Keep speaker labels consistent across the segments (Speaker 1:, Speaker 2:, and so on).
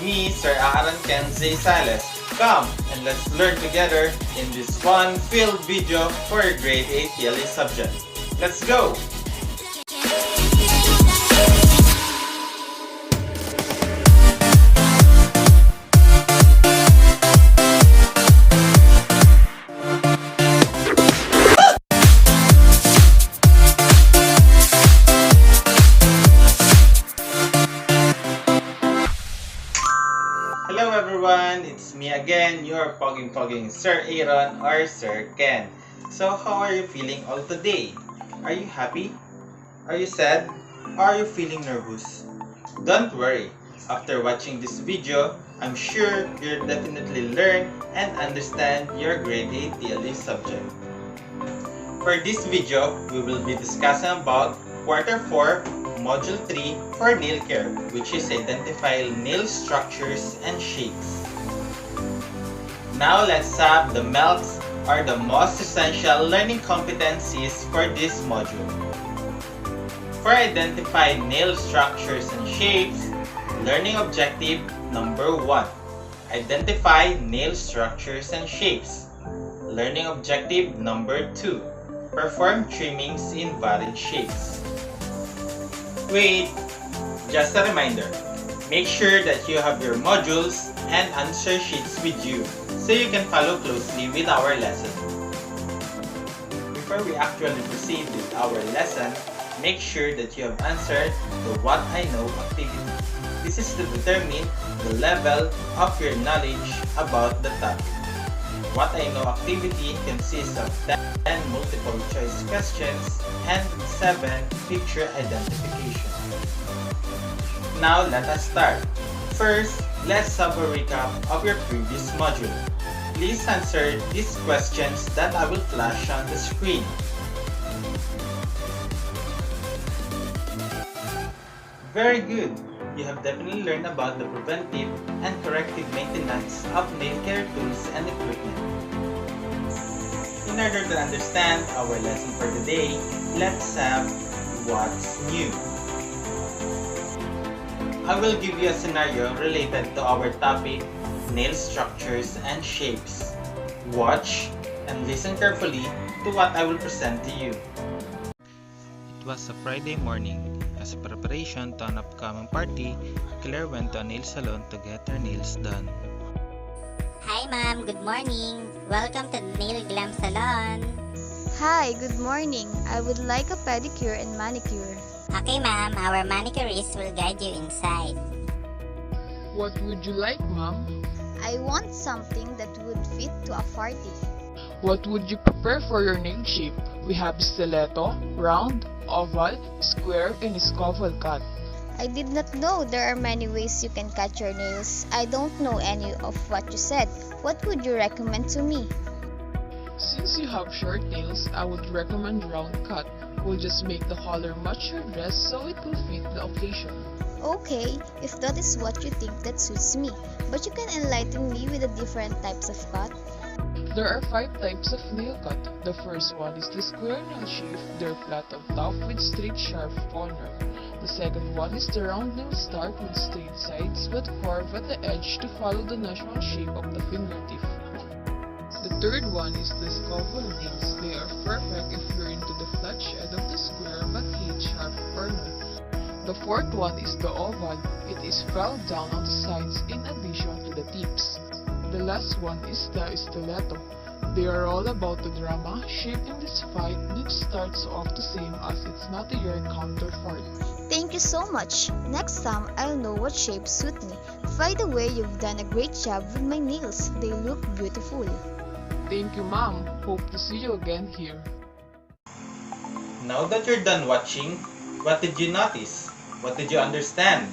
Speaker 1: me, Sir Aaron Quizziz Link. Come and let's learn together in this fun-filled video for your grade 8 TLE subject. Let's go! Hello everyone, it's me again, your pogging Sir Aaron or Sir Ken. So how are you feeling all today? Are you happy? Are you sad? Or are you feeling nervous? Don't worry, after watching this video, I'm sure you'll definitely learn and understand your grade 8 TLE subject. For this video, we will be discussing about Quarter 4, Module 3 for nail care, which is identify nail structures and shapes. Now let's have the MELCs or the most essential learning competencies for this module. For identify nail structures and shapes, learning objective number 1. Identify nail structures and shapes. Learning objective number 2. Perform trimmings in varied shapes. Wait, just a reminder, make sure that you have your modules and answer sheets with you so you can follow closely with our lesson. Before we actually proceed with our lesson, make sure that you have answered the What I Know activity. This is to determine the level of your knowledge about the topic. What I Know activity consists of 10 multiple choice questions and 7 picture identification. Now let us start. First, let's have a recap of your previous module. Please answer these questions that I will flash on the screen. Very good! You have definitely learned about the preventive and corrective maintenance of nail care tools and equipment. In order to understand our lesson for today, let's have what's new. I will give you a scenario related to our topic, nail structures and shapes. Watch and listen carefully to what I will present to you. It was a Friday morning. As a preparation to an upcoming party, Claire went to a nail salon to get her nails done.
Speaker 2: Hi ma'am, good morning. Welcome to the Nail Glam Salon.
Speaker 3: Hi, good morning. I would like a pedicure and manicure.
Speaker 2: Okay ma'am, our manicurist will guide you inside.
Speaker 4: What would you like, ma'am?
Speaker 3: I want something that would fit to a party.
Speaker 4: What would you prefer for your nail shape? We have stiletto, round, oval, square, and scoville cut.
Speaker 3: I did not know there are many ways you can cut your nails. I don't know any of what you said. What would you recommend to me?
Speaker 4: Since you have short nails, I would recommend round cut. We'll just make the color match your dress so it will fit the occasion.
Speaker 3: Okay, if that is what you think, that suits me. But you can enlighten me with the different types of cut.
Speaker 4: There are 5 types of nail cut. The first one is the square nail shape. They're flat on top with straight sharp corner. The second one is the round nail start with straight sides but curve at the edge to follow the natural shape of the fingertip. The third one is the scoville nails. They are perfect if you're into the flat shed of the square but hate sharp corner. The fourth one is the oval. It is filed down on the sides in addition to the tips. The last one is the stiletto. They are all about the drama. Shaping this fight, it starts off the same as it's not your counterpart.
Speaker 3: Thank you so much. Next time, I'll know what shapes suit me. By the way, you've done a great job with my nails. They look beautiful.
Speaker 4: Thank you, ma'am. Hope to see you again here.
Speaker 1: Now that you're done watching, what did you notice? What did you understand?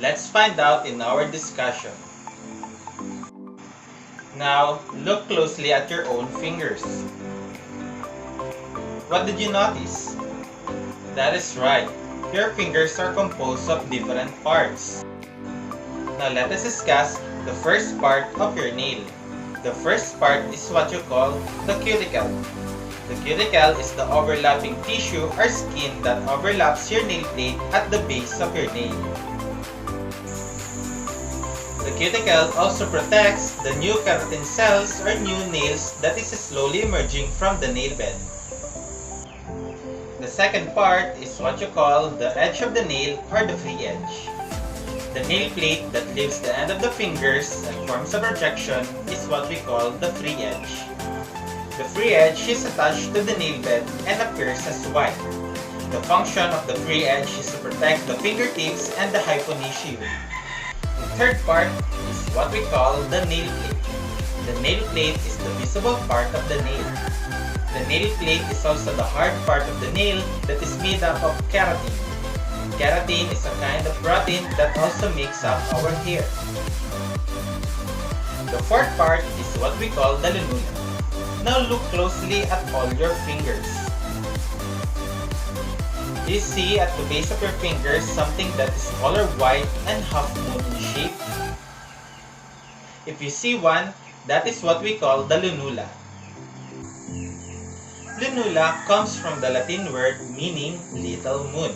Speaker 1: Let's find out in our discussion. Now, look closely at your own fingers. What did you notice? That is right. Your fingers are composed of different parts. Now let us discuss the first part of your nail. The first part is what you call the cuticle. The cuticle is the overlapping tissue or skin that overlaps your nail plate at the base of your nail. cuticle also protects the new keratin cells or new nails that is slowly emerging from the nail bed. The second part is what you call the edge of the nail or the free edge. The nail plate that leaves the end of the fingers and forms a projection is what we call the free edge. The free edge is attached to the nail bed and appears as white. The function of the free edge is to protect the fingertips and the hyponychium. The third part is what we call the nail plate. The nail plate is the visible part of the nail. The nail plate is also the hard part of the nail that is made up of keratin. Keratin is a kind of protein that also makes up our hair. The fourth part is what we call the lunula. Now look closely at all your fingers. You see at the base of your fingers something that is color white and half moon in shape? If you see one, that is what we call the lunula. Lunula comes from the Latin word meaning little moon.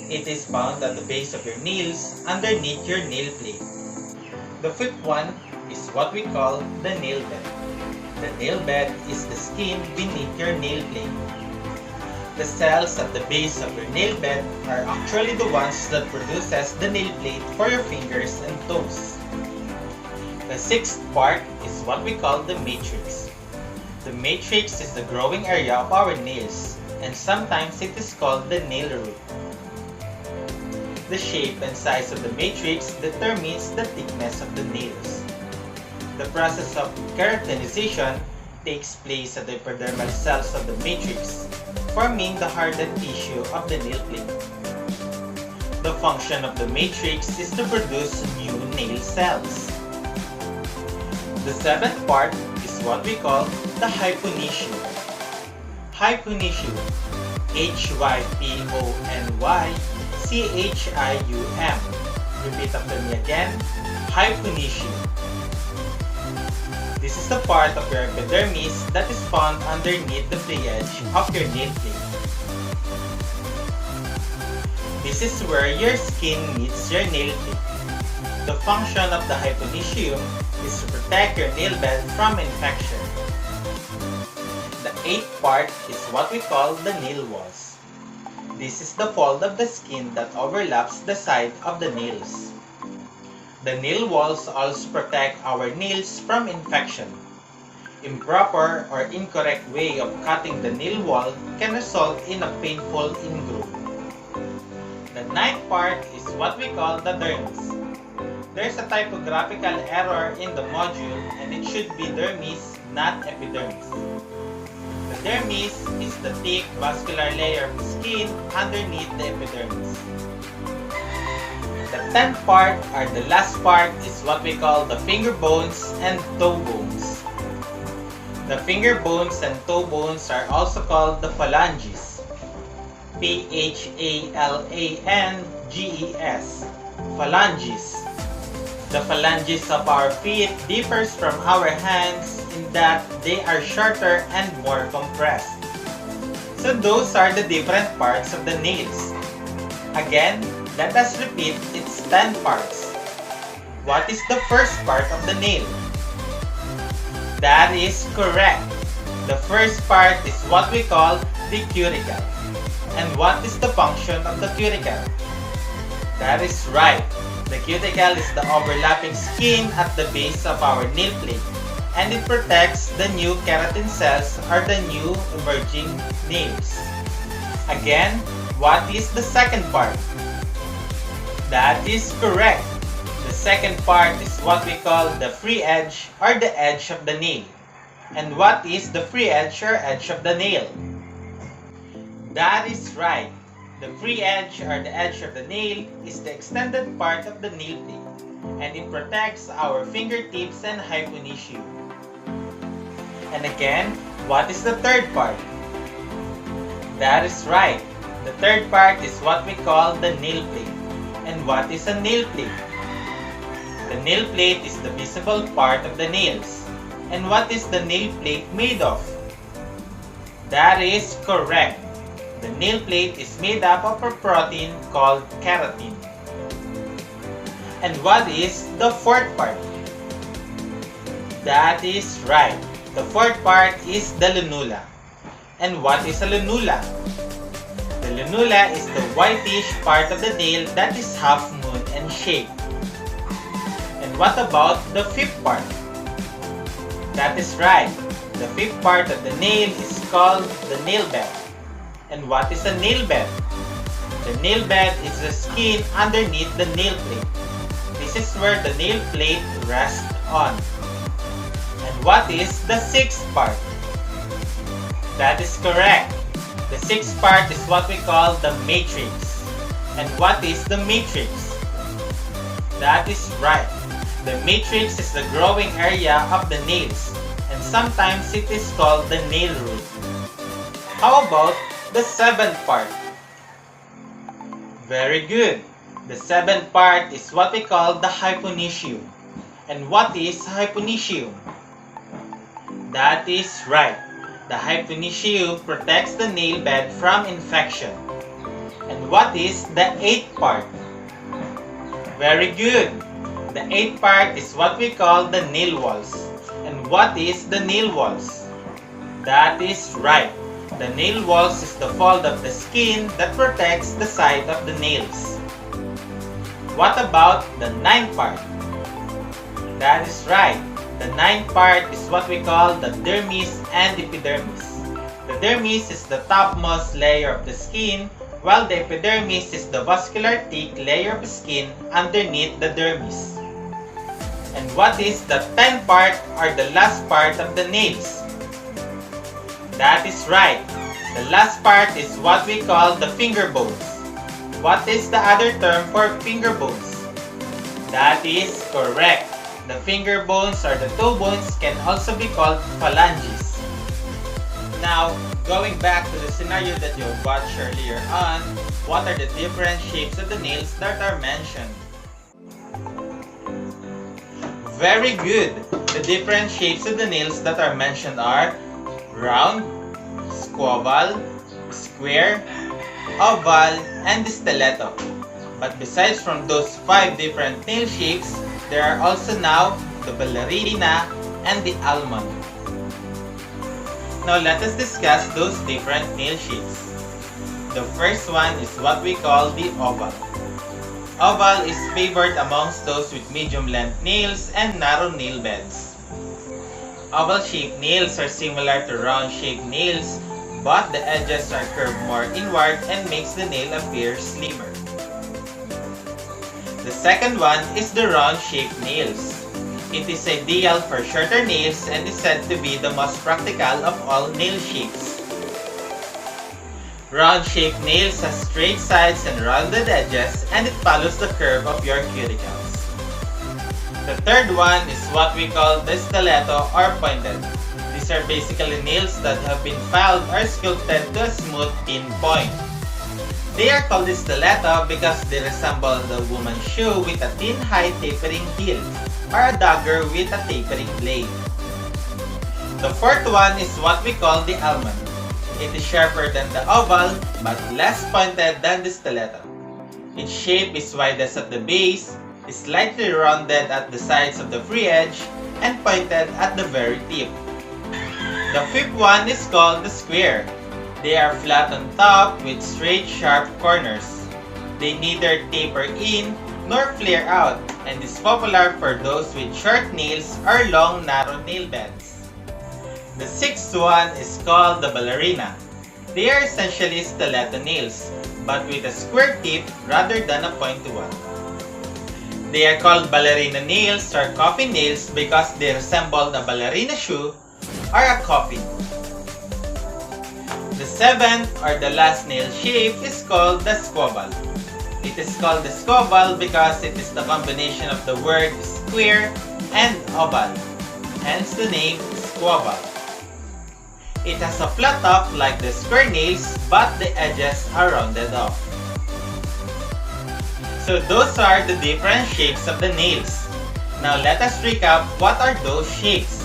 Speaker 1: It is found at the base of your nails underneath your nail plate. The fifth one is what we call the nail bed. The nail bed is the skin beneath your nail plate. The cells at the base of your nail bed are actually the ones that produces the nail plate for your fingers and toes. The sixth part is what we call the matrix. The matrix is the growing area of our nails, and sometimes it is called the nail root. The shape and size of the matrix determines the thickness of the nails. The process of keratinization takes place at the epidermal cells of the matrix, forming the hardened tissue of the nail plate. The function of the matrix is to produce new nail cells. The seventh part is what we call the hyponychium. Hyponychium, Hyponychium. Repeat after me again, hyponychium. This is the part of your epidermis that is found underneath the free edge of your nail plate. This is where your skin meets your nail plate. The function of the hyponychium is to protect your nail bed from infection. The eighth part is what we call the nail walls. This is the fold of the skin that overlaps the side of the nails. The nail walls also protect our nails from infection. Improper or incorrect way of cutting the nail wall can result in a painful ingrowth. The ninth part is what we call the dermis. There's a typographical error in the module and it should be dermis, not epidermis. The dermis is the thick vascular layer of skin underneath the epidermis. The 10th part, or the last part, is what we call the finger bones and toe bones. The finger bones and toe bones are also called the phalanges. Phalanges. Phalanges. The phalanges of our feet differs from our hands in that they are shorter and more compressed. So those are the different parts of the nails. Again, let us repeat its 10 parts. What is the first part of the nail? That is correct. The first part is what we call the cuticle. And what is the function of the cuticle? That is right. The cuticle is the overlapping skin at the base of our nail plate, and it protects the new keratin cells or the new emerging nails. Again, what is the second part? That is correct. The second part is what we call the free edge or the edge of the nail. And what is the free edge or edge of the nail? That is right. The free edge or the edge of the nail is the extended part of the nail plate, and it protects our fingertips and hyponychium. And again, what is the third part? That is right. The third part is what we call the nail plate. And what is a nail plate? The nail plate is the visible part of the nails. And what is the nail plate made of? That is correct. The nail plate is made up of a protein called keratin. And what is the fourth part? That is right. The fourth part is the lunula. And what is a lunula? The lunula is the whitish part of the nail that is half moon in shape. And what about the fifth part? That is right. The fifth part of the nail is called the nail bed. And what is a nail bed? The nail bed is the skin underneath the nail plate. This is where the nail plate rests on. And what is the sixth part? That is correct. The sixth part is what we call the matrix. And what is the matrix? That is right. The matrix is the growing area of the nails, and sometimes it is called the nail root. How about the seventh part? Very good. The seventh part is what we call the hyponychium. And what is hyponychium? That is right. The hyponychium protects the nail bed from infection. And what is the eighth part? Very good. The eighth part is what we call the nail walls. And what is the nail walls? That is right. The nail walls is the fold of the skin that protects the side of the nails. What about the ninth part? That is right. The ninth part is what we call the dermis and epidermis. The dermis is the topmost layer of the skin, while the epidermis is the vascular thick layer of skin underneath the dermis. And what is the 10th part or the last part of the nails? That is right. The last part is what we call the finger bones. What is the other term for finger bones? That is correct. The finger bones or the toe bones can also be called phalanges. Now, going back to the scenario that you watched earlier on, what are the different shapes of the nails that are mentioned? Very good! The different shapes of the nails that are mentioned are round, squoval, square, oval, and stiletto. But besides from those 5 different nail shapes, there are also now the ballerina and the almond. Now let us discuss those different nail shapes. The first one is what we call the oval. Oval is favored amongst those with medium-length nails and narrow nail beds. Oval-shaped nails are similar to round-shaped nails, but the edges are curved more inward and makes the nail appear slimmer. The second one is the round-shaped nails. It is ideal for shorter nails and is said to be the most practical of all nail shapes. Round-shaped nails has straight sides and rounded edges, and it follows the curve of your cuticles. The third one is what we call the stiletto or pointed. These are basically nails that have been filed or sculpted to a smooth thin point. They are called the stiletto because they resemble the woman's shoe with a thin high tapering heel, or a dagger with a tapering blade. The fourth one is what we call the almond. It is sharper than the oval, but less pointed than the stiletto. Its shape is widest at the base, is slightly rounded at the sides of the free edge, and pointed at the very tip. The fifth one is called the square. They are flat on top with straight sharp corners. They neither taper in nor flare out, and is popular for those with short nails or long narrow nail beds. The sixth one is called the ballerina. They are essentially stiletto nails, but with a square tip rather than a pointy one. They are called ballerina nails or coffin nails because they resemble a ballerina shoe or a coffin. The seventh or the last nail shape is called the squoval. It is called the squoval because it is the combination of the word square and oval, hence the name squoval. It has a flat top like the square nails, but the edges are rounded off. So those are the different shapes of the nails. Now let us recap what are those shapes.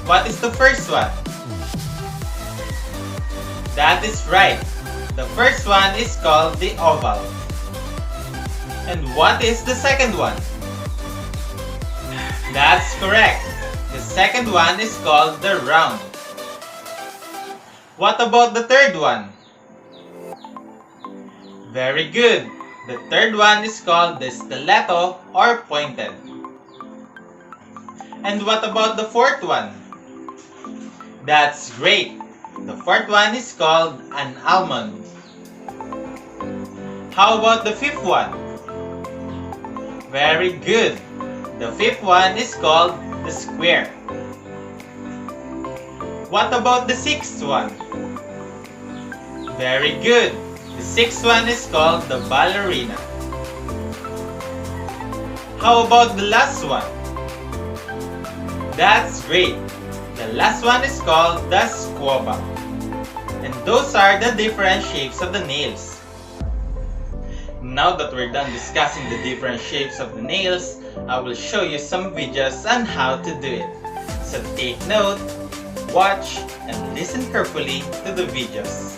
Speaker 1: What is the first one? That is right. The first one is called the oval. And what is the second one? That's correct. The second one is called the round. What about the third one? Very good. The third one is called the stiletto or pointed. And what about the fourth one? That's great. The fourth one is called an almond. How about the fifth one? Very good. The fifth one is called the square. What about the sixth one? Very good. The sixth one is called the ballerina. How about the last one? That's great. The last one is called the squaba. And those are the different shapes of the nails. Now that we're done discussing the different shapes of the nails, I will show you some videos on how to do it. So take note, watch, and listen carefully to the videos.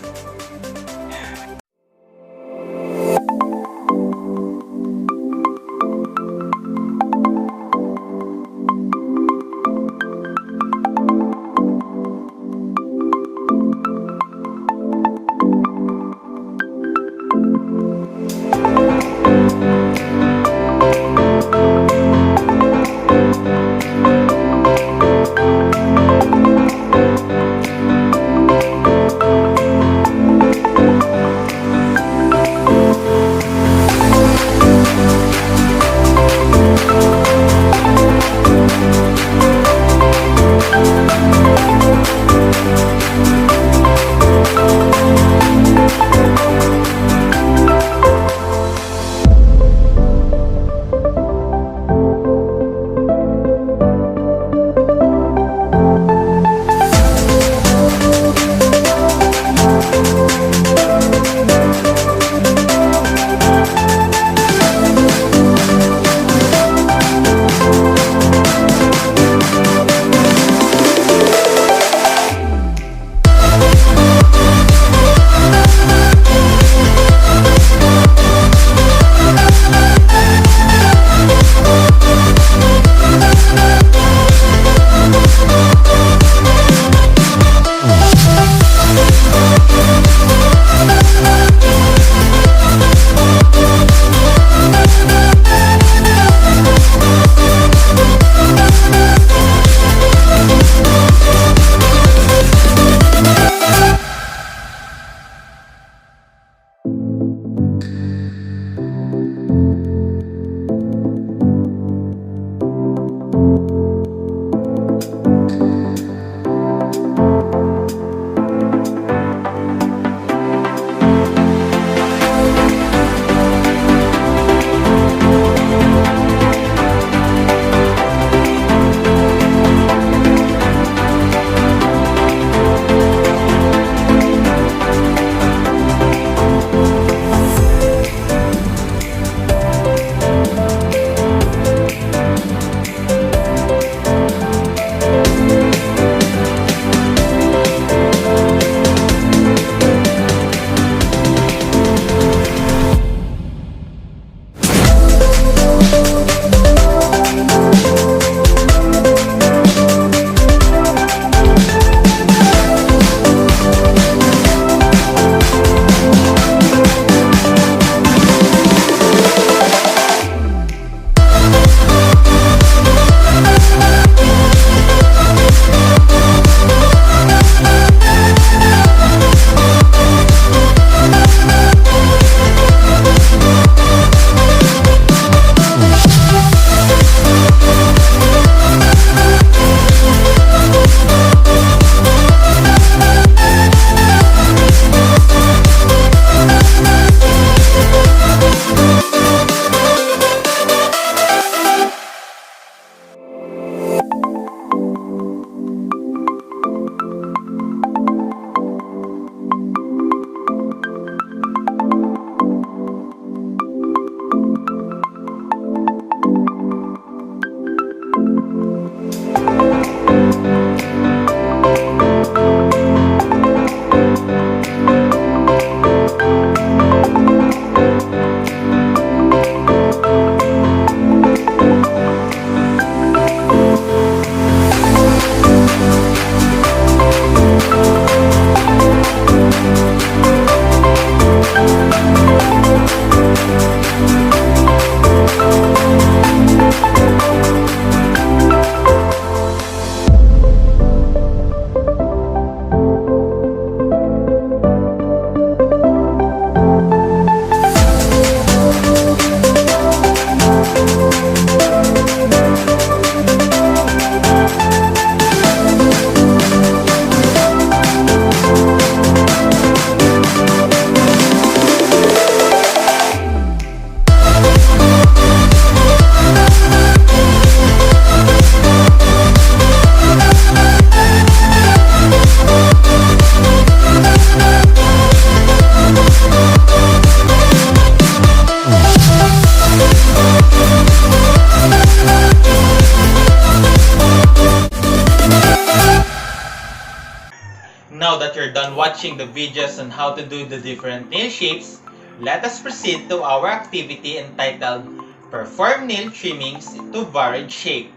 Speaker 1: Now that you're done watching the videos on how to do the different nail shapes, let us proceed to our activity entitled Perform Nail Trimmings to Varied Shape.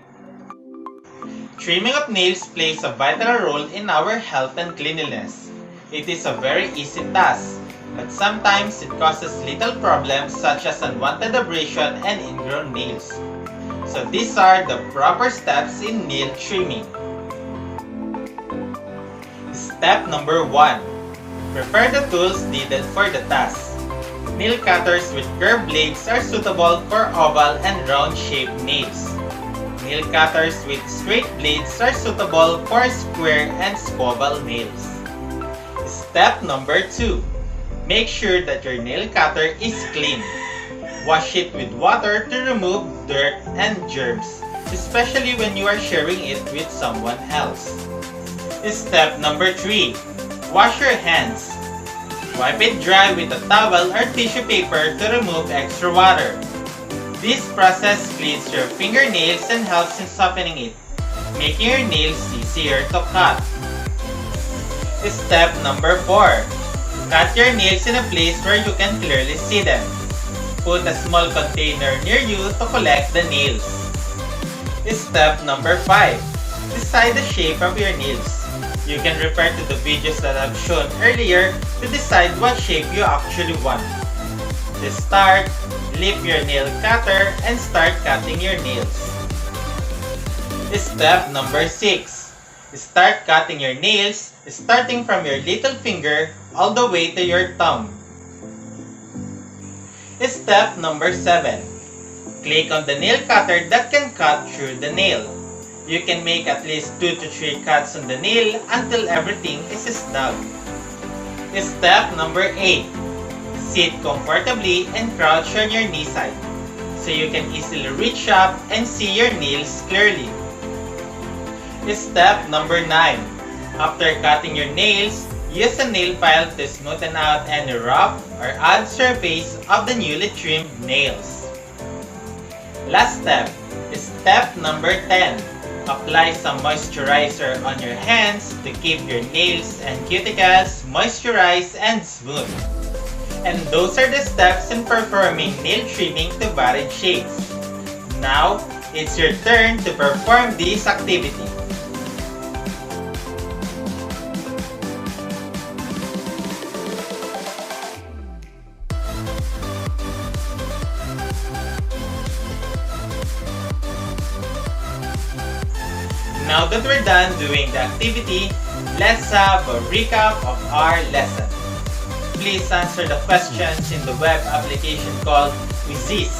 Speaker 1: Trimming of nails plays a vital role in our health and cleanliness. It is a very easy task, but sometimes it causes little problems such as unwanted abrasion and ingrown nails. So these are the proper steps in nail trimming. Step number 1. Prepare the tools needed for the task. Nail cutters with curved blades are suitable for oval and round shaped nails. Nail cutters with straight blades are suitable for square and squabble nails. Step number 2. Make sure that your nail cutter is clean. Wash it with water to remove dirt and germs, especially when you are sharing it with someone else. Step number 3. Wash your hands. Wipe it dry with a towel or tissue paper to remove extra water. This process cleans your fingernails and helps in softening it, making your nails easier to cut. Step number 4. Cut your nails in a place where you can clearly see them. Put a small container near you to collect the nails. Step number 5. Decide the shape of your nails. You can refer to the videos that I've shown earlier to decide what shape you actually want. To start, lift your nail cutter and start cutting your nails. Step number 6. Start cutting your nails starting from your little finger all the way to your thumb. Step number 7. Click on the nail cutter that can cut through the nail. You can make at least 2 to 3 cuts on the nail until everything is snug. Step number 8. Sit comfortably and crouch on your knee side so you can easily reach up and see your nails clearly. Step number 9. After cutting your nails, use a nail file to smoothen out any rough or odd surface of the newly trimmed nails. Last step is step number 10. Apply some moisturizer on your hands to keep your nails and cuticles moisturized and smooth. And those are the steps in performing nail trimming to varied shapes. Now, it's your turn to perform this activity. Now that we're done doing the activity, let's have a recap of our lesson. Please answer the questions in the web application called Quizziz.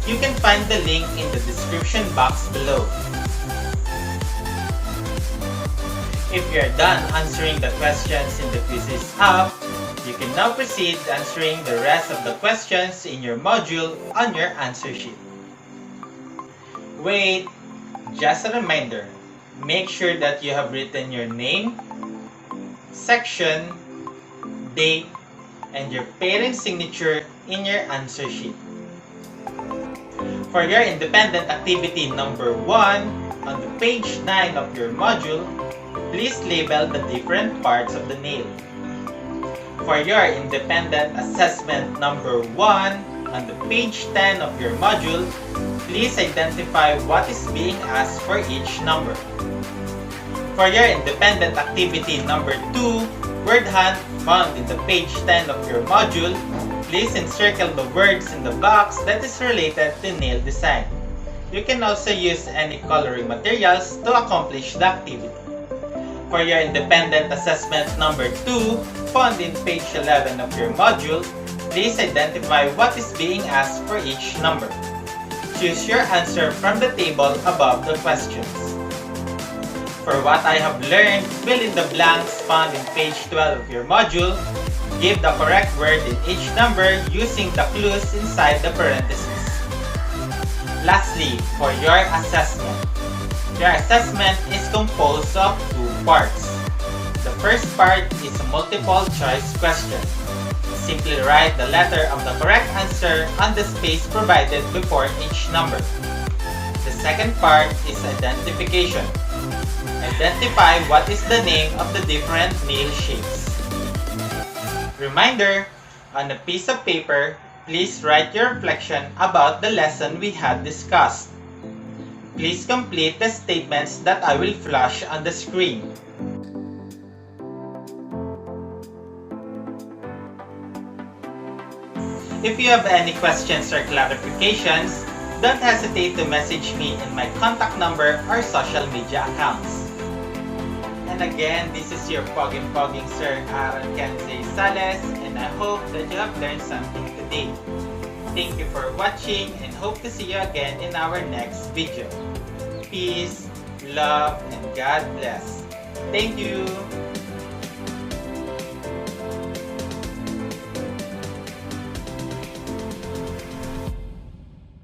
Speaker 1: You can find the link in the description box below. If you're done answering the questions in the Quizziz app, you can now proceed answering the rest of the questions in your module on your answer sheet. Wait, just a reminder, make sure that you have written your name, section, date, and your parent's signature in your answer sheet. For your independent activity number 1, on the page 9 of your module, please label the different parts of the nail. For your independent assessment number 1, on the page 10 of your module, please identify what is being asked for each number. For your independent activity number 2, word hunt, found in the page 10 of your module, please encircle the words in the box that is related to nail design. You can also use any coloring materials to accomplish the activity. For your independent assessment number 2, found in page 11 of your module, please identify what is being asked for each number. Choose your answer from the table above the questions. For what I have learned, fill in the blanks found in page 12 of your module. Give the correct word in each number using the clues inside the parentheses. Lastly, for your assessment. Your assessment is composed of 2 parts. The first part is a multiple choice question. Simply write the letter of the correct answer on the space provided before each number. The second part is identification. Identify what is the name of the different nail shapes. Reminder, on a piece of paper, please write your reflection about the lesson we had discussed. Please complete the statements that I will flash on the screen. If you have any questions or clarifications, don't hesitate to message me in my contact number or social media accounts. And again, this is your Pogging Sir Aaron Quizziz Sales, and I hope that you have learned something today. Thank you for watching and hope to see you again in our next video. Peace, love, and God bless. Thank you!